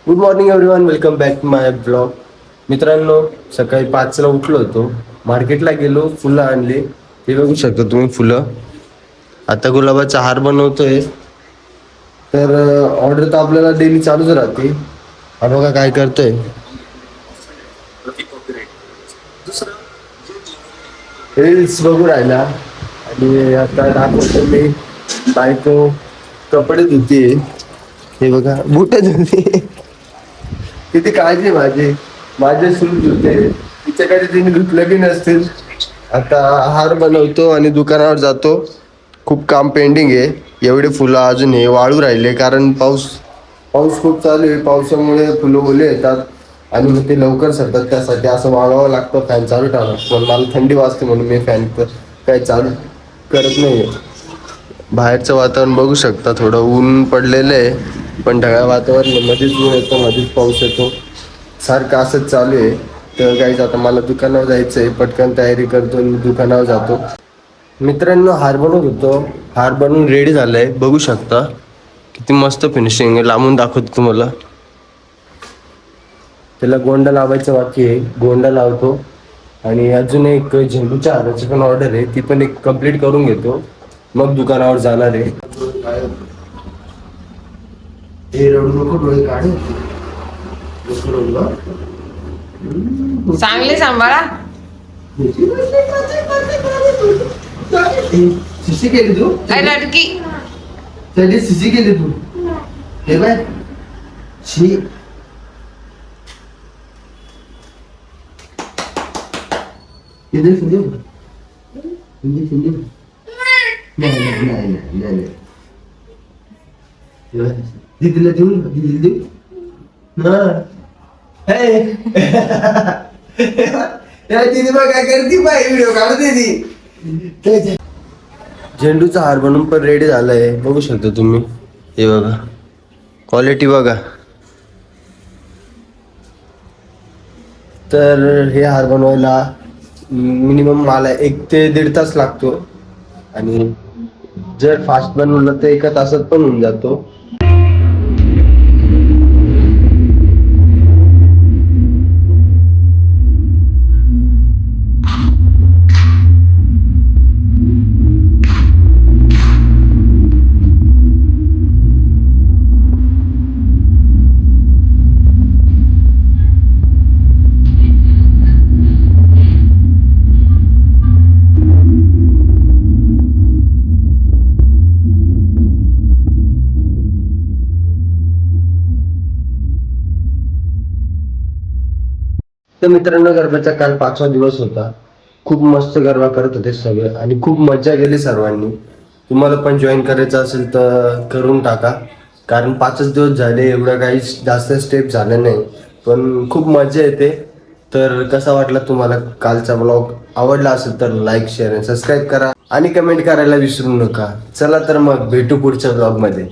Good morning everyone, welcome back to my blog. मित्रांनो, सकाळी 5ला उठलो होतो, मार्केटला गेलो, फुलं आणली. हे बघू शकता तुम्ही फुलं. आता गुलाबाचा हार बनवतोय. तर ऑर्डर तर आपल्याला डेली चालूच राहते. हा बघा काय करतोय. रील्स बघू राहिला आणि आता दाखवतो मी बायको कपडे धुते. हे बघा बुट धुते. किती काळजी माझे सूट धुते. तिच्याकडे तिने धुतलं की नसतील. आता हार बनवतो आणि दुकानावर जातो. खूप काम पेंडिंग आहे. एवढे फुलं अजून हे वाळू राहिले कारण पाऊस खूप चालू आहे. पावसामुळे फुलं ओले येतात आणि मग ते लवकर सरतात. त्यासाठी असं वाळवावं लागतं. फॅन चालू ठेवावं पण मला थंडी वाजते म्हणून मी फॅन काही चालू करत नाही. बाहेरचं वातावरण बघू शकता, थोडं ऊन पडलेलं आहे पण ढगाळ वातावरण, मध्येच ऊन येतो मध्येच पाऊस येतो, सारखं असंच चालू आहे. तर काहीच आता मला दुकानावर जायचं आहे. पटकन तयारी करतो आणि दुकानावर जातो. मित्रांनो, हार बनवत होतो. हार बनवून रेडी झालाय, बघू शकता किती मस्त फिनिशिंग आहे. लांबून दाखवतो तुम्हाला. त्याला गोंडा लावायचं बाकी आहे, गोंडा लावतो. आणि अजून एक झेंडूच्या हाराची पण ऑर्डर आहे, ती पण एक कम्प्लीट करून घेतो, मग दुकानावर जाणार आहे. हे रडू नको, डोळे काढ. चांगले सांभाळा. शिशी केली तू? काय लडकी त्याची शिशी केली तू? हे बाय शी. दीदीला देऊ, दीदीला देऊ ना. दीदी बघ काय करती, बाय व्हिडिओ काढते ती. झेंडूचा हार बनून पण रेडी झालाय, बघू शकता तुम्ही. हे बघा क्वालिटी बघा. तर हे हार बनवायला मिनिमम मला 1 ते 1.5 तास लागतो आणि जर फास्ट बनवलं तर 1 तासात पण होऊन जातो. तर मित्रांनो, गरबाचा काल 5वा दिवस होता. खूप मस्त गरबा करत होते सगळे आणि खूप मजा गेली सर्वांनी. तुम्हाला पण जॉईन करायचं असेल तर करून टाका, कारण 5च दिवस झाले, एवढं काही जास्त स्टेप झाले नाही पण खूप मजा येते. तर कसा वाटला तुम्हाला कालचा ब्लॉग? आवडला असेल तर लाईक, शेअर आणि सबस्क्राईब करा आणि कमेंट करायला विसरू नका. चला तर मग भेटू पुढच्या ब्लॉगमध्ये.